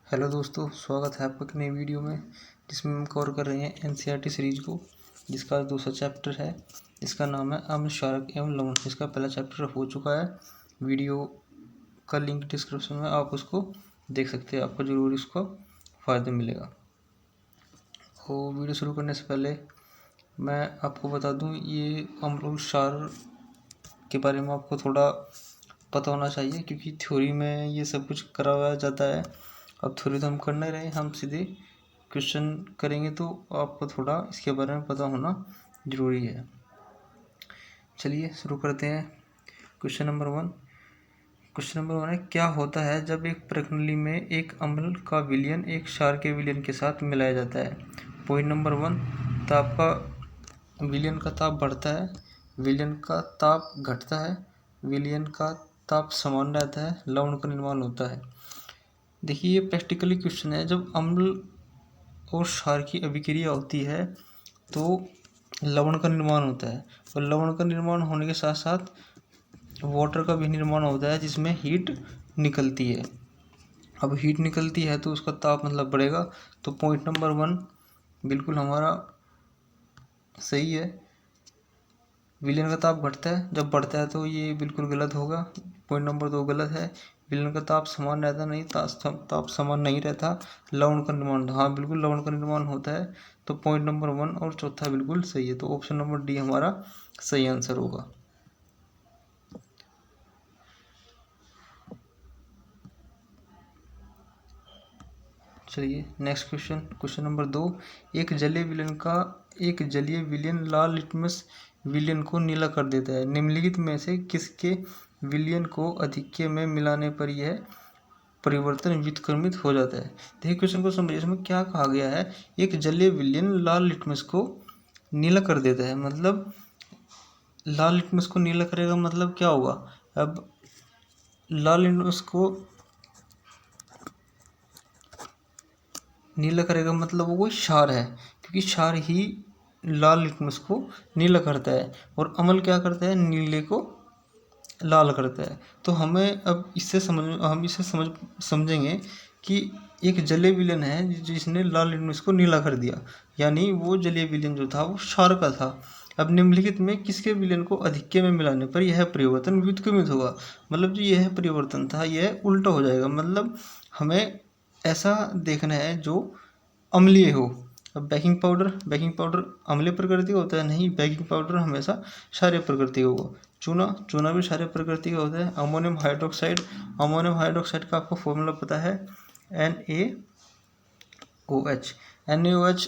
Hello दोस्तों, स्वागत है आपका एक नई वीडियो में जिसमें हम कवर कर रहे हैं एनसीईआरटी सीरीज को, जिसका दूसरा चैप्टर है। इसका नाम है अम्ल, क्षारक एवं लवण। इसका पहला चैप्टर हो चुका है। वीडियो का लिंक डिस्क्रिप्शन में, आप उसको देख सकते हैं। आपको ज़रूर इसका फ़ायदा मिलेगा। तो वीडियो शुरू करने से पहले मैं आपको बता दूँ, ये अम्ल और क्षार के बारे में आपको थोड़ा पता होना चाहिए, क्योंकि थ्योरी में ये सब कुछ कराया जाता है। अब थ्योरी तो हम कर नहीं रहे, हम सीधे क्वेश्चन करेंगे, तो आपको थोड़ा इसके बारे में पता होना ज़रूरी है। चलिए शुरू करते हैं। क्वेश्चन नंबर वन है, क्या होता है जब एक प्रणाली में एक अम्ल का विलयन एक क्षार के विलयन के साथ मिलाया जाता है। पॉइंट नंबर 1, ताप का विलयन का ताप बढ़ता है, विलयन का ताप घटता है, विलयन का ताप समान रहता है, लवण का निर्माण होता है। देखिए, ये प्रैक्टिकली क्वेश्चन है। जब अम्ल और क्षार की अभिक्रिया होती है तो लवण का निर्माण होता है, और लवण का निर्माण होने के साथ साथ वाटर का भी निर्माण होता है, जिसमें हीट निकलती है। अब हीट निकलती है तो उसका ताप मतलब बढ़ेगा। तो पॉइंट नंबर 1 बिल्कुल हमारा सही है। विलयन का ताप घटता है, जब बढ़ता है तो ये बिल्कुल गलत होगा। पॉइंट नंबर 2 गलत है। विलयन का ताप समान रहता नहीं, ताप समान नहीं रहता। लवण का निर्माण, हाँ बिल्कुल लवण का निर्माण होता है। तो पॉइंट नंबर 1 और चौथा बिल्कुल सही है। तो ऑप्शन नंबर डी हमारा सही आंसर होगा। चलिए नेक्स्ट क्वेश्चन नंबर 2, एक जलीय विलयन लाल लिटमस विलयन को नीला कर देता है। निम्नलिखित में से किसके विलयन को अधिक्य में मिलाने पर यह परिवर्तन व्युत्क्रमित हो जाता है। देखिए क्वेश्चन को समझिए, इसमें क्या कहा गया है। एक जलीय विलयन लाल लिटमस को नीला कर देता है, मतलब लाल लिटमस को नीला करेगा, मतलब क्या होगा। अब लाल लिटमस को नीला करेगा मतलब वो कोई क्षार है, क्योंकि क्षार ही लाल लिटमस को नीला करता है, और अम्ल क्या करता है, नीले को लाल करता है। तो हमें अब हम इससे समझेंगे कि एक जलीय विलयन है जिसने लाल लिटमस को नीला कर दिया, यानी वो जलीय विलयन जो था वो क्षार का था। अब निम्नलिखित में किसके विलयन को अधिक्य में मिलाने पर यह परिवर्तन व्युत्क्रमित होगा। मतलब जो यह परिवर्तन था यह उल्टा हो जाएगा। मतलब हमें ऐसा देखना है जो अम्लीय हो। अब बेकिंग पाउडर अम्लीय प्रकृति का होता है नहीं, बेकिंग पाउडर हमेशा क्षारीय प्रकृति का होगा। चूना भी क्षारीय प्रकृति का होता है। अमोनियम हाइड्रोक्साइड का आपको फॉर्मूला पता है, NaOH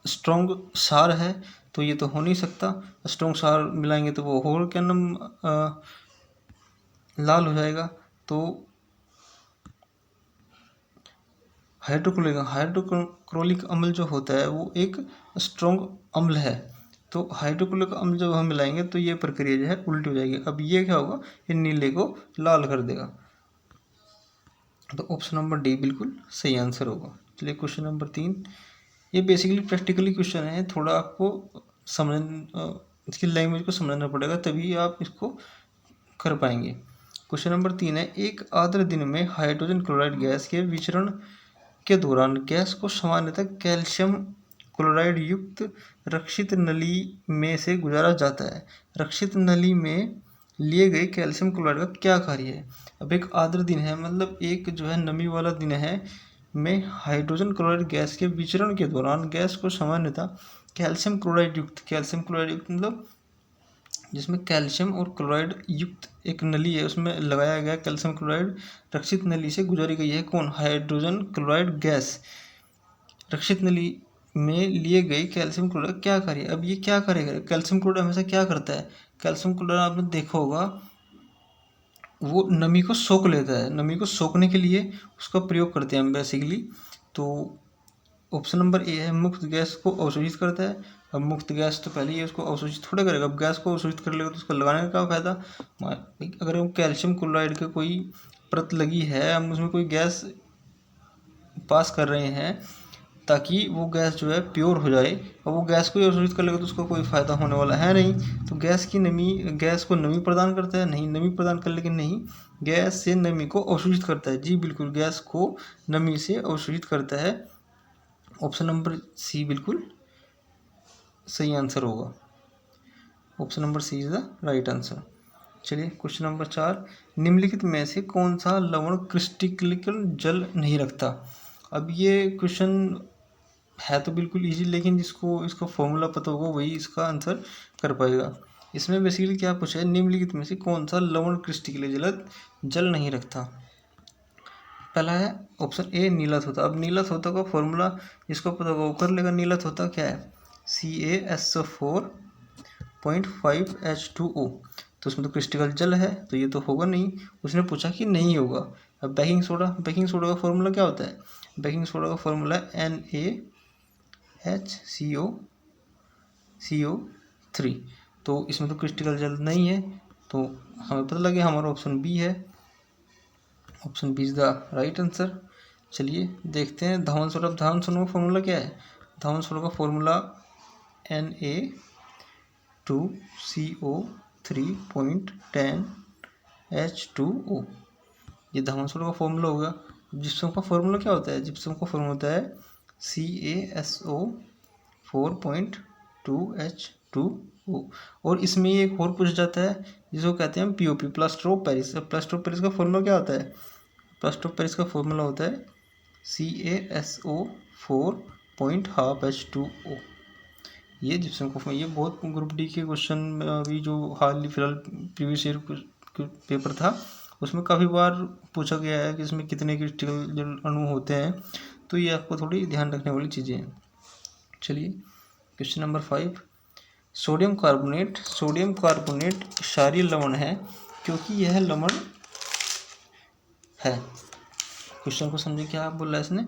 स्ट्रॉन्ग क्षार है, तो ये तो हो नहीं सकता। स्ट्रॉन्ग क्षार मिलाएंगे तो वो और क्या नाम लाल हो जाएगा। तो हाइड्रोक्लोरिक अम्ल जो होता है वो एक स्ट्रॉन्ग अम्ल है। तो हाइड्रोक्लोरिक अम्ल जब हम मिलाएंगे तो ये प्रक्रिया जो है उल्टी हो जाएगी। अब ये क्या होगा, ये नीले को लाल कर देगा। तो ऑप्शन नंबर डी बिल्कुल सही आंसर होगा। चलिए क्वेश्चन नंबर 3, ये बेसिकली प्रैक्टिकली क्वेश्चन है। थोड़ा आपको समझ इसकी लैंग्वेज को समझना पड़ेगा, तभी आप इसको कर पाएंगे। क्वेश्चन नंबर 3 है, एक आर्द्र दिन में हाइड्रोजन क्लोराइड गैस के विचरण के दौरान गैस को सामान्यतः कैल्शियम क्लोराइड युक्त रक्षित नली में से गुजारा जाता है। रक्षित नली में लिए गए कैल्शियम क्लोराइड का क्या कार्य है। अब एक आर्द्र दिन है, मतलब एक जो है नमी वाला दिन है में हाइड्रोजन क्लोराइड गैस के विचरण के दौरान गैस को सामान्यतः कैल्शियम क्लोराइड युक्त मतलब जिसमें कैल्शियम और क्लोराइड युक्त एक नली है, उसमें लगाया गया कैल्शियम क्लोराइड रक्षित नली से गुजारी गई है। कौन, हाइड्रोजन क्लोराइड गैस। रक्षित नली में लिए गए कैल्शियम क्लोराइड क्या कार्य। अब ये क्या करेगा, कैल्शियम क्लोराइड हमेशा क्या करता है, कैल्शियम क्लोराइड आपने देखा होगा वो नमी को सोख लेता है। नमी को सोखने के लिए उसका प्रयोग करते हैं हम बेसिकली। तो ऑप्शन नंबर ए है, मुक्त गैस को अवशोषित करता है। अब मुक्त गैस तो पहले ही उसको अवशोषित थोड़ा करेगा, अब गैस को अवशोषित कर लेगा तो उसको लगाने का क्या फायदा। अगर हम कैल्शियम क्लोराइड की कोई परत लगी है, हम उसमें कोई गैस पास कर रहे हैं, ताकि वो गैस जो है प्योर हो जाए। और वो गैस को ही अवशोषित कर लेगा तो उसका कोई फ़ायदा होने वाला है नहीं। तो गैस को नमी प्रदान करता है, नहीं नमी प्रदान कर, लेकिन नहीं, गैस से नमी को अवशोषित करता है। जी बिल्कुल, गैस को नमी से अवशोषित करता है। ऑप्शन नंबर सी बिल्कुल सही आंसर होगा। Option number C is the right answer. चलिए क्वेश्चन नंबर 4, निम्नलिखित में से कौन सा लवण क्रिस्टलीकरण जल नहीं रखता। अब ये क्वेश्चन है तो बिल्कुल इजी, लेकिन जिसको इसका फॉर्मूला पता होगा वही इसका आंसर कर पाएगा। इसमें बेसिकली क्या पूछा है, निम्नलिखित में से कौन सा लवण क्रिस्टलीकरण जल नहीं रखता। पहला है ऑप्शन ए नीला थोथा। अब नीला थोथा का फॉर्मूला जिसको पता होगा वो कर लेगा। नीला थोथा क्या है, CaSO4.5H2O। तो उसमें तो क्रिस्टल जल है, तो ये तो होगा नहीं। उसने पूछा कि नहीं होगा। अब बेकिंग सोडा का फॉर्मूला क्या होता है, बेकिंग सोडा का फॉर्मूला है NaHCO3। तो इसमें तो क्रिस्टल जल नहीं है, तो हमें पता लगे हमारा ऑप्शन बी है। Option B is the right answer. चलिए देखते हैं धावन सोडा। धावन सोडा का फॉर्मूला क्या है, धावन सोडा का फॉर्मूला Na2CO3.10H2O। ये धावन सोडा का फॉर्मूला होगा। जिप्सम का फॉर्मूला क्या होता है, जिप्सम का फॉर्मूला होता है CaSO4.2H2O। और इसमें एक और पूछा जाता है जिसको कहते हैं POP, plaster of Paris. Plaster of Paris का फॉर्मूला क्या होता है, प्लास्टर ऑफ पेरिस का फॉर्मूला होता है CaSO4.12H2O। ये जिप्सम का, ये बहुत ग्रुप डी के क्वेश्चन अभी जो हाल फिलहाल प्रीवियस ईयर पेपर था उसमें काफ़ी बार पूछा गया है कि इसमें कितने क्रिस्टल अणु होते हैं। तो ये आपको थोड़ी ध्यान रखने वाली चीज़ें हैं। चलिए क्वेश्चन नंबर 5, सोडियम कार्बोनेट क्षारीय लवण है क्योंकि यह लवण है। क्वेश्चन को समझे क्या बोल रहा है इसने,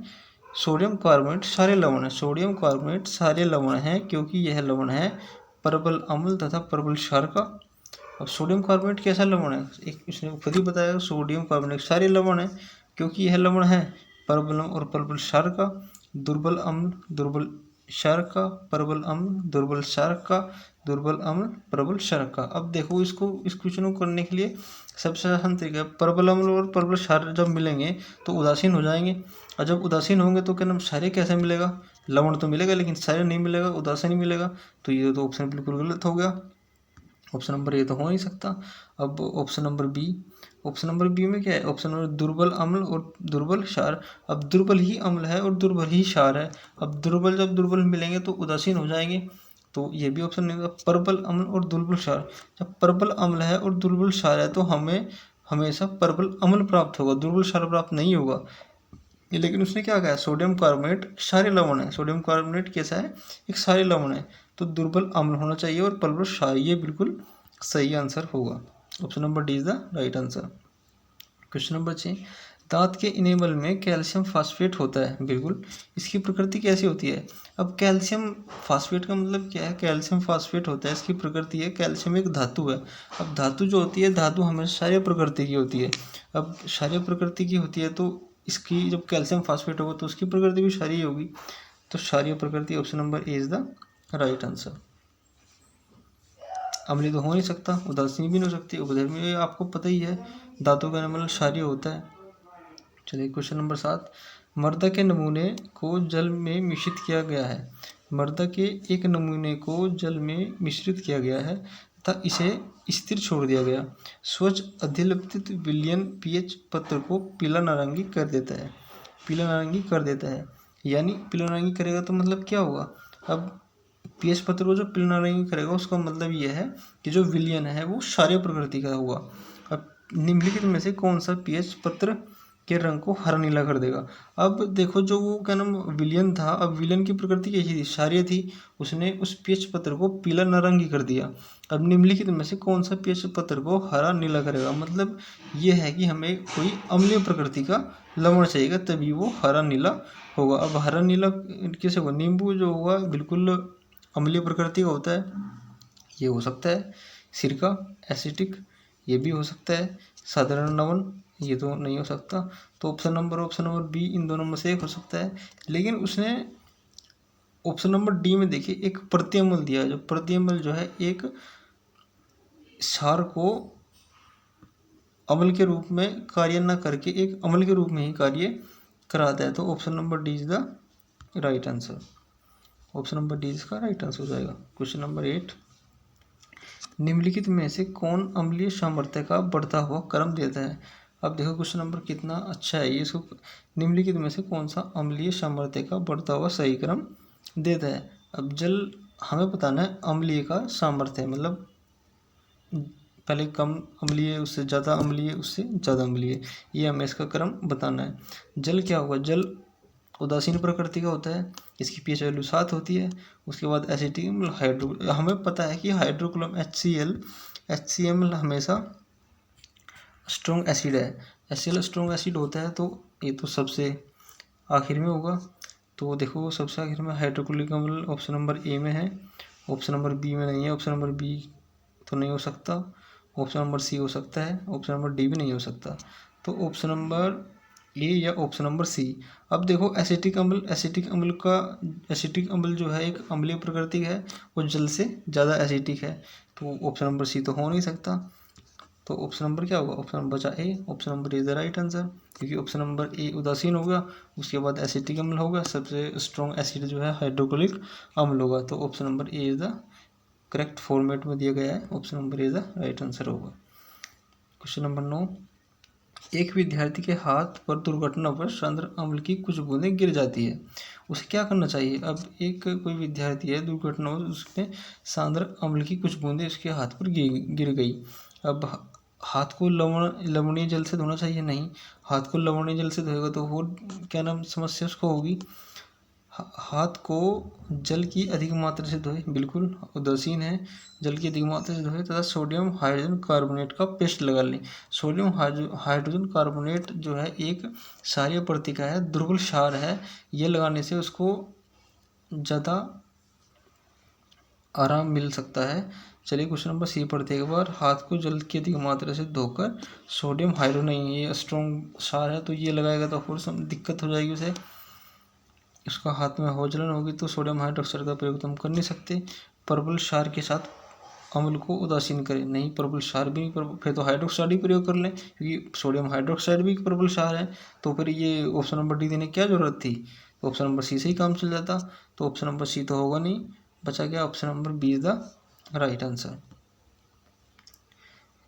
सोडियम कार्बोनेट क्षारीय लवण है। सोडियम कार्बोनेट क्षारीय लवण है क्योंकि यह लवण है परबल अम्ल तथा परबल क्षार का। अब सोडियम कार्बोनेट कैसा लवण है, एक इसने खुद ही बताया, सोडियम कार्बोनेट क्षारीय लवण है क्योंकि यह लवण है परबल अम्ल और परबल क्षार का, दुर्बल अम्ल दुर्बल क्षार का, परबल अम्ल दुर्बल क्षार का, दुर्बल अम्ल प्रबल क्षार का। अब देखो इसको, इस क्वेश्चन को करने के लिए सबसे आसान तरीका है, परबल अम्ल और परबल क्षार जब मिलेंगे तो उदासीन हो जाएंगे, और जब उदासीन होंगे तो क्या नाम, क्षारीय कैसे मिलेगा, लवण तो मिलेगा लेकिन क्षारीय नहीं मिलेगा, उदासीन ही मिलेगा। तो ये तो ऑप्शन बिल्कुल गलत हो गया। ऑप्शन नंबर ए तो हो नहीं सकता। अब ऑप्शन नंबर बी में क्या है, ऑप्शन नंबर दुर्बल अम्ल और दुर्बल क्षार। अब दुर्बल ही अम्ल है और दुर्बल ही क्षार है। अब जब दुर्बल मिलेंगे तो उदासीन हो जाएंगे, तो ये भी ऑप्शन नहीं होगा। परबल अम्ल और दुर्बल क्षार, जब परबल अम्ल है और दुर्बल क्षार है तो हमें हमेशा परबल अम्ल प्राप्त होगा, दुर्बल क्षार प्राप्त नहीं होगा। लेकिन उसने क्या कहा, सोडियम कार्बोनेट क्षारीय लवण है। सोडियम कार्बोनेट कैसा है, एक क्षारीय लवण है, तो दुर्बल अम्ल होना चाहिए और परबल क्षार, ये बिल्कुल सही आंसर होगा। Option number D is the right answer. Question number 6, दांत के इनेबल में कैल्शियम फास्फेट होता है। बिल्कुल, इसकी प्रकृति कैसी होती है। अब कैल्शियम फास्फेट का मतलब क्या है, कैल्शियम फास्फेट होता है, इसकी प्रकृति है, कैल्शियम एक धातु है। अब धातु जो होती है, धातु हमेशा क्षारीय प्रकृति की होती है। अब क्षारीय प्रकृति की होती है तो इसकी जब कैल्शियम फास्फेट होगा तो उसकी प्रकृति भी क्षारीय होगी, तो क्षारीय प्रकृति, option number A is the right answer. अम्लीय तो हो नहीं सकता, उदासीन भी नहीं हो सकती, उपधर्मी आपको पता ही है, धातु का मतलब क्षारीय होता है। चलिए क्वेश्चन नंबर 7, मृदा के नमूने को जल में मिश्रित किया गया है। मृदा के एक नमूने को जल में मिश्रित किया गया है तथा इसे स्थिर छोड़ दिया गया। स्वच्छ अधिलिप्त विलयन पीएच पत्र को पीला नारंगी कर देता है। पीला नारंगी कर देता है, यानी पीला नारंगी करेगा तो मतलब क्या होगा। अब पीएच पत्र को जो पीला नारंगी करेगा उसका मतलब यह है कि जो विलयन है वो क्षारीय प्रकृति का होगा। अब निम्नलिखित में से कौन सा पीएच पत्र के रंग को हरा नीला कर देगा। अब देखो जो वो क्या नाम विलयन था, अब विलयन की प्रकृति कैसी थी, क्षारीय थी, उसने उस पीएच पत्र को पीला नारंगी कर दिया। अब निम्नलिखित में से कौन सा पीएच पत्र को हरा नीला करेगा, मतलब ये है कि हमें कोई अम्लीय प्रकृति का लवण चाहिएगा तभी वो हरा नीला होगा। अब हरा नीला कैसे होगा, नींबू जो होगा बिल्कुल अम्लीय प्रकृति का होता है, ये हो सकता है। सिरका एसिटिक, ये भी हो सकता है। साधारण लवण, ये तो नहीं हो सकता। तो ऑप्शन नंबर बी इन दोनों में से एक हो सकता है। लेकिन उसने ऑप्शन नंबर डी में देखिए एक प्रत्यम्बल दिया है, जो प्रत्यम्बल जो है एक क्षार को अम्ल के रूप में कार्य न करके एक अम्ल के रूप में ही कार्य कराता है। तो option number D is the right answer. Option number D इसका राइट आंसर हो जाएगा। क्वेश्चन नंबर 8, निम्नलिखित में से कौन अम्लीय सामर्थ्य का बढ़ता हुआ क्रम देता है। अब देखो क्वेश्चन नंबर कितना अच्छा है ये। इसको निम्नलिखित में से कौन सा अम्लीय सामर्थ्य का बढ़ता हुआ सही क्रम देता है। अब जल हमें बताना है अम्लीय का सामर्थ्य, मतलब पहले कम अम्लीय, उससे ज़्यादा अम्लीय, उससे ज़्यादा अम्लीय, ये हमें इसका क्रम बताना है। जल क्या होगा, जल उदासीन प्रकृति का होता है, इसकी पीएच वैल्यू 7 होती है। उसके बाद एसिटिक मतलब हाइड्रो, हमें पता है कि हाइड्रोक्लोम HCl हमेशा स्ट्रॉन्ग एसिड है। HCl स्ट्रॉन्ग एसिड होता है, तो ये तो सबसे आखिर में होगा। तो देखो सबसे आखिर में हाइड्रोक्लोरिक अम्ल ऑप्शन नंबर ए में है, ऑप्शन नंबर बी में नहीं है। ऑप्शन नंबर बी तो नहीं हो सकता, ऑप्शन नंबर सी हो सकता है, ऑप्शन नंबर डी भी नहीं हो सकता। तो ऑप्शन नंबर ए या ऑप्शन नंबर सी। अब देखो एसिटिक अम्ल जो है एक अम्लीय प्रकृति है, वो जल से ज़्यादा एसिटिक है। तो ऑप्शन नंबर सी तो हो नहीं सकता। तो ऑप्शन नंबर क्या होगा, ऑप्शन नंबर बचा A, option number is the right answer. क्योंकि ऑप्शन नंबर ए उदासीन होगा, उसके बाद एसिटिक अम्ल होगा, सबसे स्ट्रॉन्ग एसिड जो है हाइड्रोक्लोरिक अम्ल होगा। तो option number A is the correct format में दिया गया है, option number A the right answer होगा। क्वेश्चन नंबर 9, एक विद्यार्थी के हाथ पर दुर्घटनावश सांद्र अम्ल की कुछ बूंदें गिर जाती है, उसे क्या करना चाहिए। अब एक कोई विद्यार्थी है, दुर्घटनावश उसमें सांद्र अम्ल की कुछ बूंदें उसके हाथ पर गिर गई। अब हाथ को लवणीय जल से धोना चाहिए, नहीं। हाथ को लवणीय जल से धोएगा तो और क्या नाम समस्या उसको होगी। हाथ को जल की अधिक मात्रा से धोए, बिल्कुल उदासीन है, जल की अधिक मात्रा से धोए तथा सोडियम हाइड्रोजन कार्बोनेट का पेस्ट लगा लें। सोडियम हाइड्रोजन कार्बोनेट जो है एक क्षारीय प्रतिका है, दुर्बल क्षार है, ये लगाने से उसको ज़्यादा आराम मिल सकता है। चलिए क्वेश्चन नंबर सी पढ़ते एक बार। हाथ को जल की अधिक मात्रा से धोकर सोडियम हाइड्रो नहीं, ये स्ट्रॉन्ग क्षार है, तो ये लगाएगा तो और दिक्कत हो जाएगी उसे, उसका हाथ में हो जलन होगी। तो सोडियम हाइड्रोक्साइड का प्रयोग तो हम कर नहीं सकते। प्रबल क्षार के साथ अम्ल को उदासीन करें, नहीं प्रबल क्षार भी फिर तो हाइड्रोक्साइड ही प्रयोग कर लें, क्योंकि सोडियम हाइड्रोक्साइड भी प्रबल क्षार है। तो फिर ये ऑप्शन नंबर डी देने की क्या जरूरत थी, तो ऑप्शन नंबर सी से ही काम चल जाता। तो ऑप्शन नंबर सी तो होगा नहीं, बचा गया option number B is the right answer.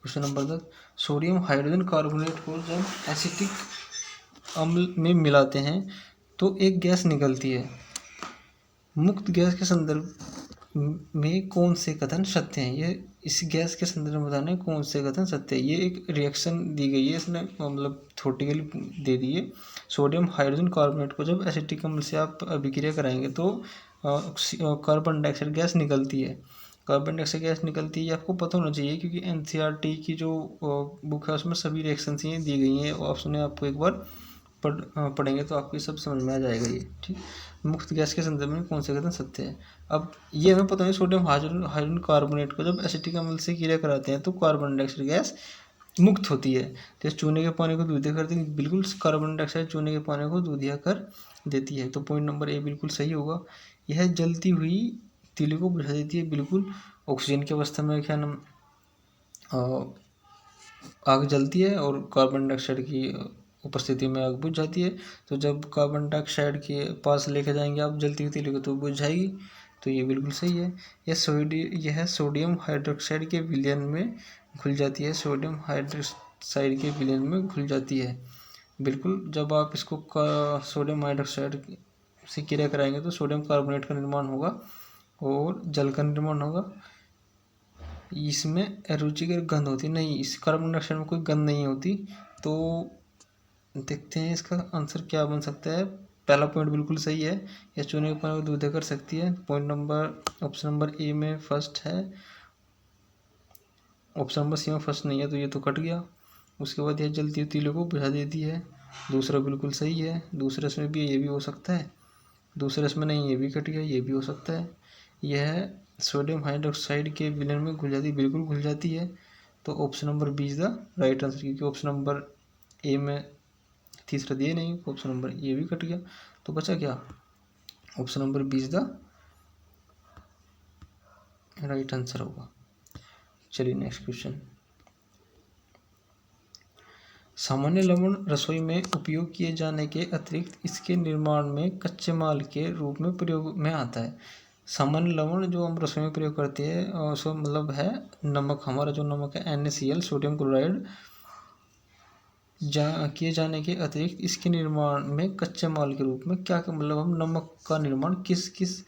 Question number 10, sodium hydrogen carbonate को जब एसिटिक अम्ल में मिलाते हैं तो एक गैस निकलती है। मुक्त गैस के संदर्भ में कौन से कथन सत्य हैं। ये इस गैस के संदर्भ में बताने कौन से कथन सत्य है। ये एक रिएक्शन दी गई है, इसने मतलब थ्योरेटिकली दे दी है। सोडियम हाइड्रोजन कार्बोनेट को जब एसिटिक अम्ल से आप अभिक्रिया कराएंगे तो कार्बन डाइऑक्साइड गैस निकलती है। कार्बन डाइऑक्साइड गैस निकलती है, ये आपको पता होना चाहिए, क्योंकि NCERT की जो बुक है उसमें सभी रिएक्शंस ये दी गई हैं। ऑप्शन आपको एक बार पढ़ेंगे तो आपको सब समझ में आ जाएगा ये, ठीक। मुक्त गैस के संदर्भ में कौन से कथन सत्य है। अब ये हमें पता है सोडियम हाइड्रोजन कार्बोनेट को जब एसिटिक अम्ल से क्रिया कराते हैं तो कार्बन डाइऑक्साइड गैस मुक्त होती है। तो चूने के पानी को दूधिया कर देती है, बिल्कुल कार्बन डाइऑक्साइड चूने के पानी को दूधिया कर देती है। तो पॉइंट नंबर ए बिल्कुल सही होगा। यह जलती हुई तीली को बुझा देती है, बिल्कुल। ऑक्सीजन की अवस्था में क्या नाम आग जलती है और कार्बन डाइऑक्साइड की उपस्थिति में आग बुझ जाती है। तो जब कार्बन डाइऑक्साइड के पास लेके जाएंगे आप जलती हुई तीली को तो बुझ जाएगी। तो ये बिल्कुल सही है। यह सोडियम हाइड्रोक्साइड के विलयन में घुल जाती है, सोडियम हाइड्रोक्साइड के विलयन में घुल जाती है, बिल्कुल। जब आप इसको सोडियम हाइड्रोक्साइड से क्रिया कराएंगे तो सोडियम कार्बोनेट का निर्माण होगा और जल का निर्माण होगा। इसमें रुचिकर गंध होती नहीं, इस कार्बन डाइऑक्साइड में कोई गंध नहीं होती। तो देखते हैं इसका आंसर क्या बन सकता है। पहला पॉइंट बिल्कुल सही है, यह चूने के पानी को दूधिया कर सकती है। Point number option number A में फर्स्ट है, ऑप्शन नंबर सी में फर्स्ट नहीं है, तो ये तो कट गया। उसके बाद यह जलती हुई तीलों को बुझा देती है, दूसरा बिल्कुल सही है। दूसरे इसमें भी ये भी हो सकता है, दूसरे इसमें नहीं, ये भी कट गया, ये भी हो सकता है। यह सोडियम हाइड्रोक्साइड के विलयन में घुल जाती है, बिल्कुल घुल जाती है। तो option number B is the right answer, क्योंकि ऑप्शन नंबर ए में तीसरा दिए नहीं, ऑप्शन नंबर ए भी कट गया। तो बचा क्या, option number B is the right answer होगा। चलिए नेक्स्ट क्वेश्चन। सामान्य लवण रसोई में उपयोग किए जाने के अतिरिक्त इसके निर्माण में कच्चे माल के रूप में प्रयोग में आता है। सामान्य लवण जो हम रसोई में प्रयोग करते हैं उसका मतलब है नमक। हमारा जो नमक है NaCl, सोडियम क्लोराइड, किए जाने के अतिरिक्त इसके निर्माण में कच्चे माल के रूप में क्या मतलब हम नमक का निर्माण किस किस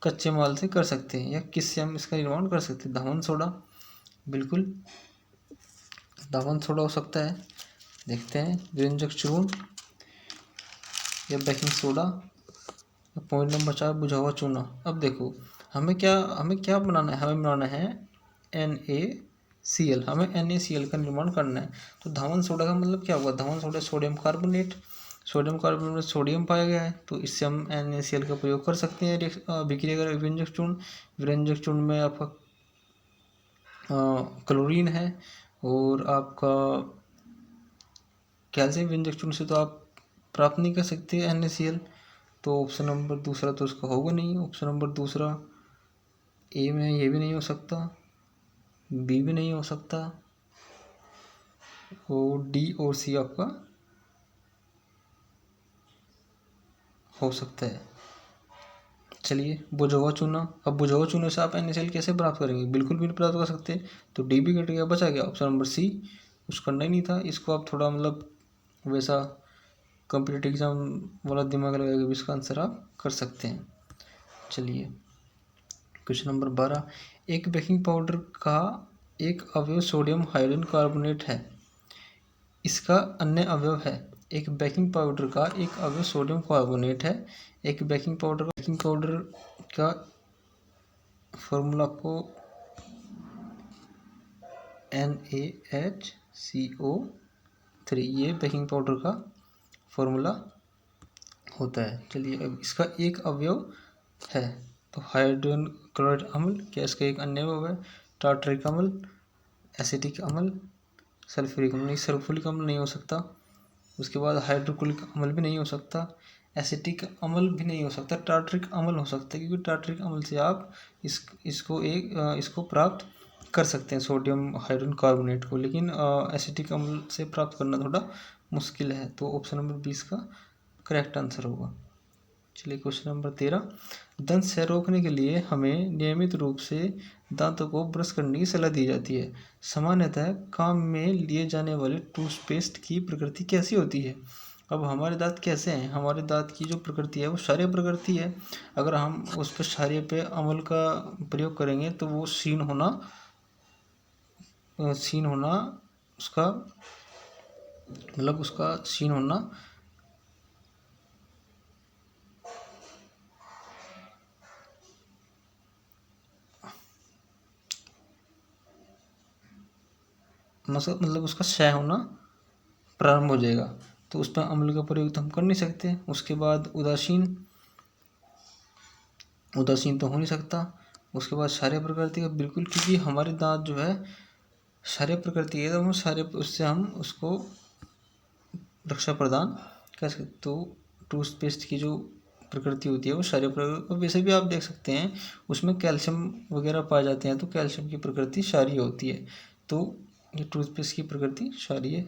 कच्चे माल से कर सकते हैं या किससे हम इसका निर्माण कर सकते हैं। धावन सोडा, बिल्कुल धावन सोडा हो सकता है। देखते हैं व्यंजक चूर्ण या बेकिंग सोडा। पॉइंट नंबर 4 बुझा हुआ चूना। अब देखो हमें क्या बनाना है, हमें बनाना है NaCl, हमें NaCl का निर्माण करना है। तो धावन सोडा का मतलब क्या होगा, धावन soda sodium carbonate, sodium carbonate में सोडियम पाया गया है तो इससे हम NaCl का प्रयोग कर सकते हैं अभिक्रिया कर व्यंजक चूर्ण। व्यंजक चूर्ण में आपका क्लोरीन है और आपका कैल्शियम व्यंजक चूर्ण से तो आप प्राप्त नहीं कर सकते NaCl। तो ऑप्शन नंबर दूसरा तो उसका होगा नहीं। ऑप्शन नंबर दूसरा ए में ये भी नहीं हो सकता, बी भी नहीं हो सकता और डी और सी आपका हो सकता है। चलिए बुझा हुआ चूना। अब बुझा हुआ चूने से आप NaCl कैसे प्राप्त करेंगे, बिल्कुल भी नहीं प्राप्त कर सकते। तो डी भी कट गया, बचा गया ऑप्शन नंबर सी, कुछ करना ही नहीं था। इसको आप थोड़ा मतलब वैसा कॉम्पिटिटिव एग्जाम वाला दिमाग लगाकर भी इसका आंसर आप कर सकते हैं। चलिए क्वेश्चन नंबर 12। एक बेकिंग पाउडर का एक अवयव सोडियम हाइड्रोजन कार्बोनेट है, इसका अन्य अवयव है। एक बेकिंग पाउडर का एक अवयव सोडियम कार्बोनेट है। एक बेकिंग पाउडर का फॉर्मूला को NaHCO3, ये बेकिंग पाउडर का फॉर्मूला होता है। चलिए अब इसका एक अवयव है तो हाइड्रोजन क्लोराइड अम्ल, क्या इसका एक अन्य अवयव है। टार्टरिक अम्ल, एसिटिक अम्ल, सल्फ्यूरिक अम्ल, नहीं सल्फ्यूरिक अम्ल नहीं हो सकता। उसके बाद हाइड्रोक्लोरिक अम्ल भी नहीं हो सकता, एसिटिक अम्ल भी नहीं हो सकता, टार्टरिक अम्ल हो सकता है क्योंकि टार्टरिक अम्ल से आप इसको प्राप्त कर सकते हैं सोडियम हाइड्रोजन कार्बोनेट को, लेकिन एसिटिक अम्ल से प्राप्त करना थोड़ा मुश्किल है। तो ऑप्शन नंबर 20 का करेक्ट आंसर होगा। चलिए क्वेश्चन नंबर 13। दंत क्षय रोकने के लिए हमें नियमित रूप से दांतों को ब्रश करने की सलाह दी जाती है। सामान्यतः काम में लिए जाने वाले टूथपेस्ट की प्रकृति कैसी होती है। अब हमारे दांत कैसे हैं, हमारे दांत की जो प्रकृति है वो क्षारीय प्रकृति है। अगर हम उस पर क्षारीय पे अम्ल का प्रयोग करेंगे तो वो क्षीण होना उसका मतलब उसका क्षीण होना मतलब उसका क्षय होना प्रारंभ हो जाएगा। तो उस पर अम्ल का प्रयोग तो हम कर नहीं सकते। उसके बाद उदासीन तो हो नहीं सकता। उसके बाद क्षारीय प्रकृति का बिल्कुल, क्योंकि हमारे दांत जो है क्षारीय प्रकृति है तो हम उससे हम उसको रक्षा प्रदान कर सकते। तो टूथपेस्ट की जो प्रकृति होती है वो क्षारीय प्रकृति, वैसे भी आप देख सकते हैं उसमें कैल्शियम वगैरह पाए जाते हैं तो कैल्शियम की प्रकृति क्षारीय होती है। तो ये टूथपेस्ट की प्रकृति क्षारीय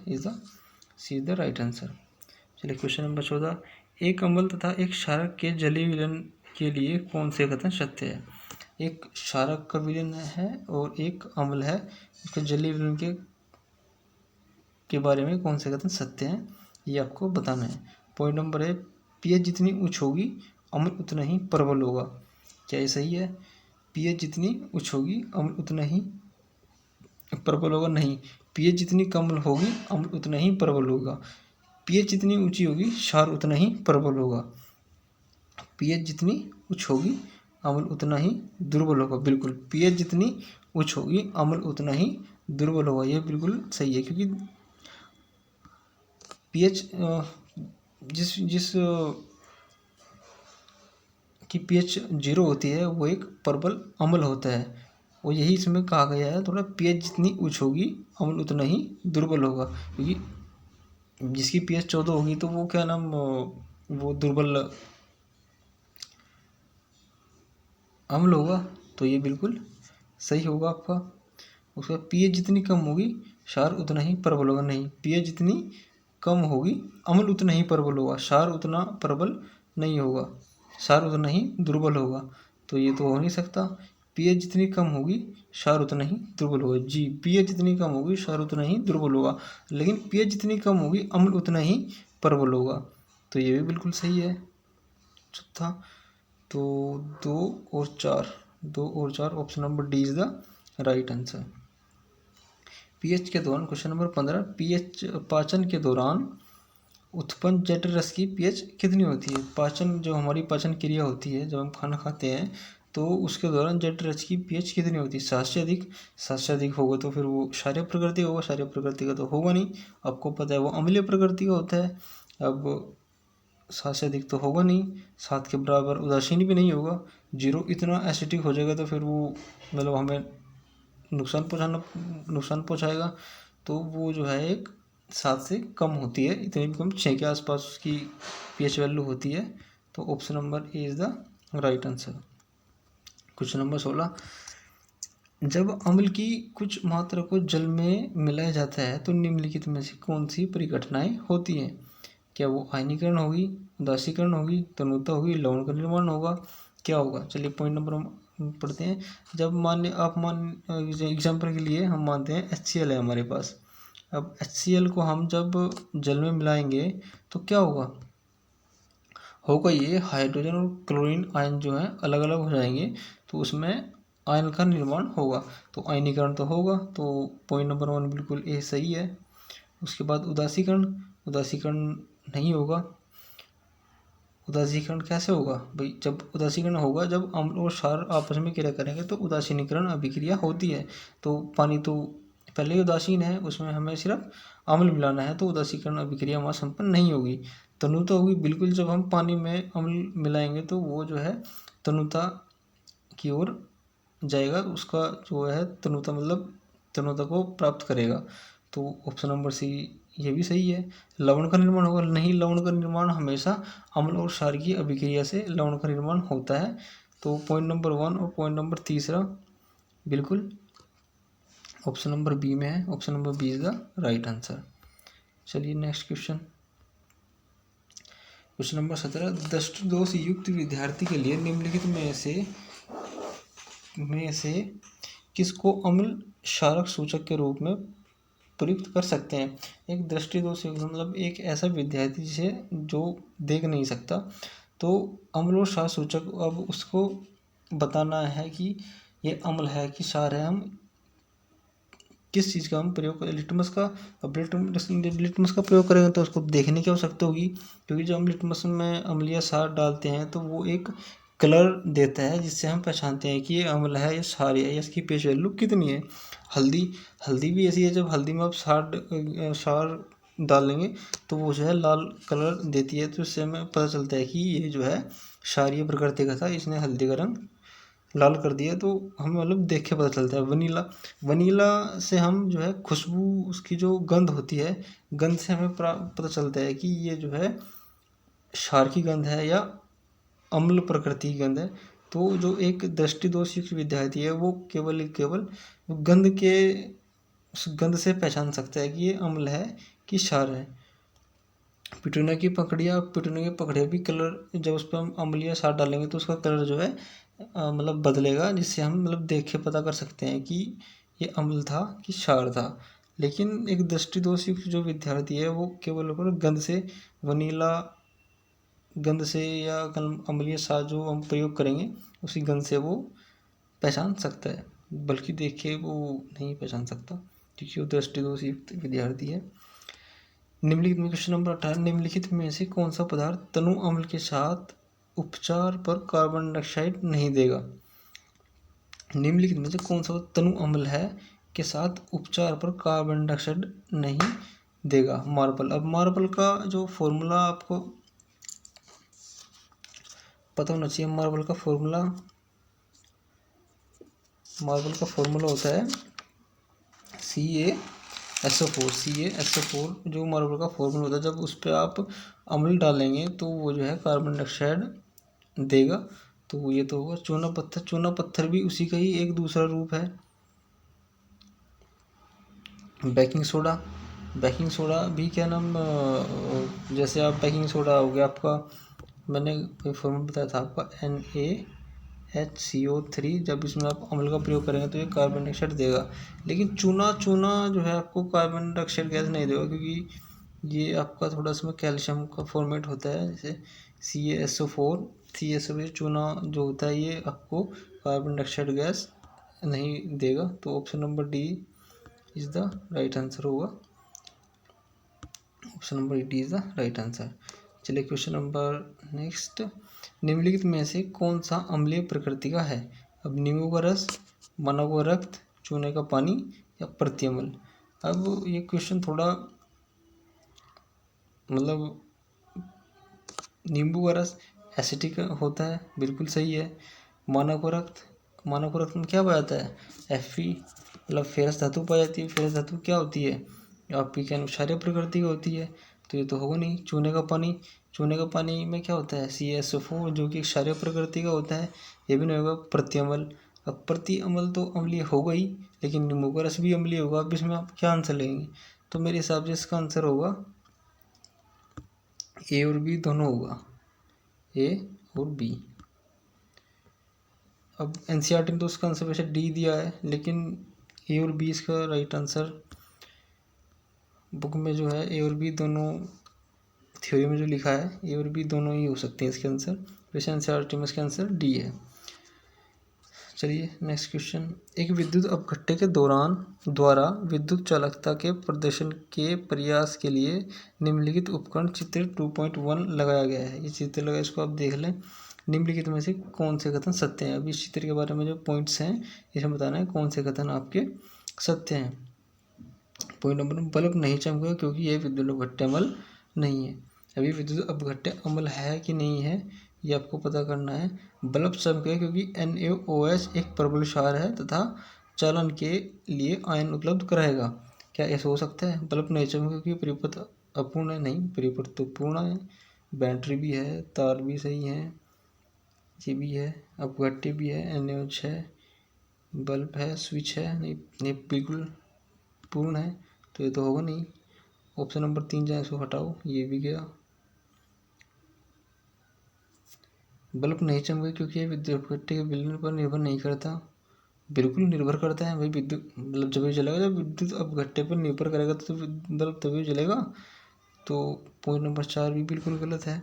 सी द राइट आंसर। चलिए क्वेश्चन नंबर 14। एक अम्ल तथा एक क्षारक के जलीय विलयन के लिए कौन से कथन सत्य है। एक क्षारक का विलयन है और एक अम्ल है, उसके जलीय विलयन के बारे में कौन से कथन सत्य हैं ये आपको बताना है। पॉइंट नंबर है pH जितनी उच्च होगी अम्ल उतना ही प्रबल होगा। क्या ये सही है। pH जितनी उच्च होगी अम्ल उतना ही प्रबल होगा, नहीं। pH जितनी कम होगी अम्ल उतना ही प्रबल होगा। pH जितनी ऊंची होगी क्षार उतना ही प्रबल होगा। pH जितनी उच्च होगी अम्ल उतना ही दुर्बल होगा। बिल्कुल pH जितनी उच्च होगी अम्ल उतना ही दुर्बल होगा, यह बिल्कुल सही है। क्योंकि pH जिस की pH 0 होती है वो एक प्रबल अम्ल होता है और यही इसमें कहा गया है। थोड़ा pH जितनी उच्च होगी अम्ल उतना ही दुर्बल होगा, क्योंकि जिसकी pH 14 होगी तो वो क्या नाम वो दुर्बल अम्ल होगा। तो ये बिल्कुल सही होगा आपका। उसका पीएच जितनी कम होगी क्षार उतना ही प्रबल होगा। नहीं, पीएच जितनी कम होगी अम्ल उतना ही प्रबल होगा, क्षार उतना प्रबल नहीं होगा, क्षार उतना ही दुर्बल होगा। तो ये तो हो नहीं सकता। पीएच जितनी कम होगी क्षार उतना ही दुर्बल होगा। जी, पीएच जितनी कम होगी क्षार उतना ही दुर्बल होगा, लेकिन पीएच जितनी कम होगी अम्ल उतना ही प्रबल होगा। तो ये भी बिल्कुल सही है चौथा। तो 2 और 4 option number D is the right answer. PH के दौरान क्वेश्चन नंबर 15, पीएच पाचन के दौरान उत्पन्न जठर रस की पीएच कितनी होती है। पाचन, जो हमारी पाचन क्रिया होती है, जब हम खाना खाते हैं तो उसके दौरान जठर रस की पीएच कितनी होती है। 7 से अधिक होगा तो फिर वो क्षारीय प्रकृति होगा, क्षारीय प्रकृति का तो होगा नहीं, आपको पता है वो अम्लीय प्रकृति का होता है। अब 7 से अधिक तो होगा नहीं, 7 के बराबर उदासीन भी नहीं होगा, 0 इतना एसिडिक हो जाएगा तो फिर वो मतलब हमें नुकसान पहुंचाएगा। तो वो जो है एक 7 से कम होती है, इतनी भी कम 6 के आसपास उसकी पीएच वैल्यू होती है। तो option number A is the right answer. Question number 16, जब अम्ल की कुछ मात्रा को जल में मिलाया जाता है तो निम्नलिखित में से कौन सी परिघटनाएं होती हैं। क्या वो आयनीकरण होगी, उदासीकरण होगी, तनुता होगी, लवण का निर्माण होगा, क्या होगा। चलिए पॉइंट नंबर हम पढ़ते हैं। जब एग्जाम्पल के लिए हम मानते हैं HCl है हमारे पास। अब HCl को हम जब जल में मिलाएंगे तो क्या होगा ये हाइड्रोजन और क्लोरीन आयन जो है अलग अलग हो जाएंगे, तो उसमें आयन का निर्माण होगा, तो आयनीकरण तो होगा। तो पॉइंट नंबर 1 बिल्कुल ए सही है। उसके बाद उदासीकरण नहीं होगा। उदासीकरण कैसे होगा भाई, जब उदासीकरण होगा जब अम्ल और क्षार आपस में क्रिया करेंगे तो उदासीनीकरण अभिक्रिया होती है। तो पानी तो पहले ही उदासीन है, उसमें हमें सिर्फ अम्ल मिलाना है, तो उदासीकरण अभिक्रिया वहाँ संपन्न नहीं होगी। तनुता होगी बिल्कुल, जब हम पानी में अम्ल मिलाएंगे तो वो जो है तनुता की ओर जाएगा, उसका जो है तनुता को प्राप्त करेगा। तो ऑप्शन नंबर सी ये भी सही है। लवण का निर्माण होगा नहीं, लवण का निर्माण हमेशा अम्ल और क्षार की अभिक्रिया से लवण का निर्माण होता है। तो पॉइंट नंबर 1 और पॉइंट नंबर तीसरा बिल्कुल ऑप्शन नंबर बी में है। Option number B is the right answer. चलिए नेक्स्ट क्वेश्चन नंबर 17, दृष्टि दोष युक्त विद्यार्थी के लिए निम्नलिखित में से किसको अम्ल क्षारक सूचक के रूप में प्रयुक्त कर सकते हैं। एक दृष्टि दोष मतलब एक ऐसा विद्यार्थी जिसे जो देख नहीं सकता, तो अम्ल और क्षार सूचक, अब उसको बताना है कि ये अम्ल है कि क्षार है, हम किस चीज़ का हम प्रयोग करें, लिटमस का। अब लिटमस का प्रयोग करेंगे तो उसको देखने की आवश्यकता होगी, क्योंकि जब हम लिटमस में अम्लीय क्षार डालते हैं तो वो एक कलर देता है जिससे हम पहचानते हैं कि ये अम्ल है या क्षार है या इसकी पीएच वैल्यू कितनी है। हल्दी भी ऐसी है, जब हल्दी में आप क्षार डालेंगे तो वो जो है लाल कलर देती है, तो इससे हमें पता चलता है कि ये जो है क्षारीय प्रकृति का था, इसने हल्दी का रंग लाल कर दिया। तो हमें मतलब देख के पता चलता है। वनीला से हम जो है खुशबू, उसकी जो गंध होती है, गंध से हमें पता चलता है कि ये जो है क्षार की गंध है या अम्ल प्रकृति की गंध है। तो जो एक दृष्टि दोष युक्त विद्यार्थी है वो केवल गंध से पहचान सकता है कि ये अम्ल है कि क्षार है। पिटूनिया की पकड़िया भी कलर, जब उस पर हम अम्लीय क्षार डालेंगे तो उसका कलर जो है मतलब बदलेगा, जिससे हम मतलब देख के पता कर सकते हैं कि ये अम्ल था कि क्षार था। लेकिन एक दृष्टि दोष युक्त जो विद्यार्थी है वो केवल गंध से या अम्लीय क्षार जो हम प्रयोग करेंगे उसी गंध से वो पहचान सकता है, बल्कि देख के वो नहीं पहचान सकता, क्योंकि वो दृष्टि दोष युक्त विद्यार्थी है। निम्नलिखित में क्वेश्चन नंबर 18, निम्नलिखित में से कौन सा पदार्थ तनु अम्ल के साथ उपचार पर कार्बन डाइऑक्साइड नहीं देगा। निम्नलिखित में से कौन सा तनु अम्ल है के साथ उपचार पर कार्बन डाइऑक्साइड नहीं देगा। मार्बल। अब मार्बल का जो फॉर्मूला आपको पता होना चाहिए। मार्बल का फॉर्मूला होता है CaSO4 जो मार्बल का फॉर्मूला होता है। जब उस पर आप अम्ल डालेंगे तो वो जो है कार्बन डाइऑक्साइड देगा। तो ये तो होगा चूना पत्थर। चूना पत्थर भी उसी का ही एक दूसरा रूप है। बेकिंग सोडा, बेकिंग सोडा भी क्या नाम, जैसे आप बेकिंग सोडा हो गया आपका, मैंने कोई फॉर्मूला बताया था आपका NaHCO3, जब इसमें आप अम्ल का प्रयोग करेंगे तो ये कार्बन डाइऑक्साइड देगा। लेकिन चूना चूना जो है आपको कार्बन डाइऑक्साइड गैस नहीं देगा, क्योंकि ये आपका थोड़ा इसमें कैल्शियम का फॉर्मेट होता है, जैसे CaSO4 CaSO, चूना जो होता है ये आपको कार्बन डाइऑक्साइड गैस नहीं देगा। तो option number D is the right answer होगा। Option number D is the right answer. चलिए क्वेश्चन नंबर नेक्स्ट, निम्नलिखित में से कौन सा अम्लीय प्रकृति का है? अब नींबू का रस, मानव का रक्त, चूने का पानी या प्रतिअम्ल। अब ये क्वेश्चन थोड़ा मतलब, नींबू का रस एसिडिक होता है, बिल्कुल सही है। मानव का रक्त, मानव का रक्त में क्या पाया जाता है? Fe, मतलब फेरस धातु पाई जाती है। फेरस धातु क्या होती है? आपकी क्या क्षारीय प्रकृति की होती है, तो ये तो होगा नहीं। चूने का पानी, चूने का पानी में क्या होता है? CaSO4 जो कि क्षारीय प्रकृति का होता है, ये भी नहीं होगा। प्रतिअम्ल, अब प्रतिअम्ल तो अम्लीय होगा ही, लेकिन नींबू का रस भी अम्लीय होगा। अब इसमें आप क्या आंसर लेंगे? तो मेरे हिसाब से इसका आंसर होगा ए और बी दोनों होगा, ए और बी। अब NCERT ने तो उसका आंसर वैसे डी दिया है, लेकिन ए और बी इसका राइट आंसर बुक में जो है, ए और बी दोनों थ्योरी में जो लिखा है, ए और बी दोनों ही हो सकते हैं इसके आंसर। वैसे NCERT में इसका आंसर डी है। चलिए नेक्स्ट क्वेश्चन, एक विद्युत अपघट्य के दौरान द्वारा विद्युत चालकता के प्रदर्शन के प्रयास के लिए निम्नलिखित उपकरण चित्र 2.1 लगाया गया है। ये चित्र लगा, इसको आप देख लें। निम्नलिखित में से कौन से कथन सत्य हैं? अब इस चित्र के बारे में जो पॉइंट्स हैं, इसमें बताना है कौन से कथन आपके सत्य हैं। पॉइंट नंबर 1, बल्ब नहीं चमकेगा क्योंकि यह विद्युत अपघट्य अम्ल नहीं है। अभी विद्युत अपघट्य अम्ल है कि नहीं है, ये आपको पता करना है। बल्ब चमकेगा क्योंकि NaOH एक प्रबल क्षार है तथा चालन के लिए आयन उपलब्ध कराएगा। क्या ऐसा हो सकता है? बल्ब नहीं चमकेगा क्योंकि परिपथ अपूर्ण है, नहीं, परिपथ तो पूर्ण है। बैटरी भी है, तार भी सही है, ये भी है, अपघट्य भी है, NaOH है, बल्ब है, स्विच है, नहीं नहीं बिल्कुल पूर्ण है, तो ये तो होगा नहीं। ऑप्शन नंबर 3 जाए, इसको हटाओ, ये भी गया। बल्ब नहीं चमके क्योंकि ये विद्युत अपघट्य के विलयन पर निर्भर नहीं करता, बिल्कुल निर्भर करता है भाई। विद्युत मतलब जब भी जलेगा, जब विद्युत अपघट्य पर निर्भर करेगा तो बल्ब तभी जलेगा। तो पॉइंट नंबर 4 भी बिल्कुल गलत है।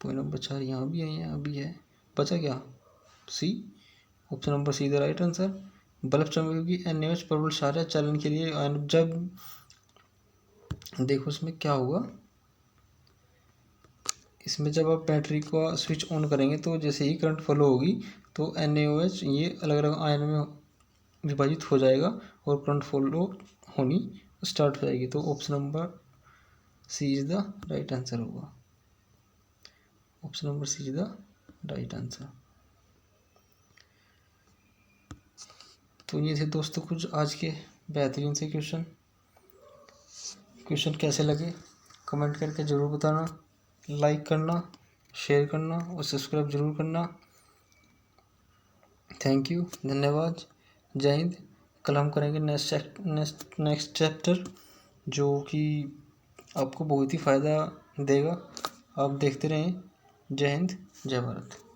पॉइंट नंबर 4 यहाँ भी है, यहाँ भी है, बचा क्या? C, option number C the right answer. Bulb चमके क्योंकि NaOH प्रबल क्षार है चालन के लिए। जब देखो इसमें क्या होगा, इसमें जब आप बैटरी का स्विच ऑन करेंगे तो जैसे ही करंट फ्लो होगी तो NaOH ये अलग अलग आयन में विभाजित हो जाएगा और करंट फ्लो होनी स्टार्ट हो जाएगी। तो option number C is the right answer होगा। Option number C is the right answer. तो ये थे दोस्तों कुछ आज के बेहतरीन से क्वेश्चन। क्वेश्चन कैसे लगे कमेंट करके ज़रूर बताना, लाइक करना, शेयर करना और सब्सक्राइब जरूर करना। थैंक यू, धन्यवाद, जय हिंद। कल हम करेंगे नेक्स्ट चैप्टर, जो कि आपको बहुत ही फ़ायदा देगा। आप देखते रहें। जय हिंद, जय भारत।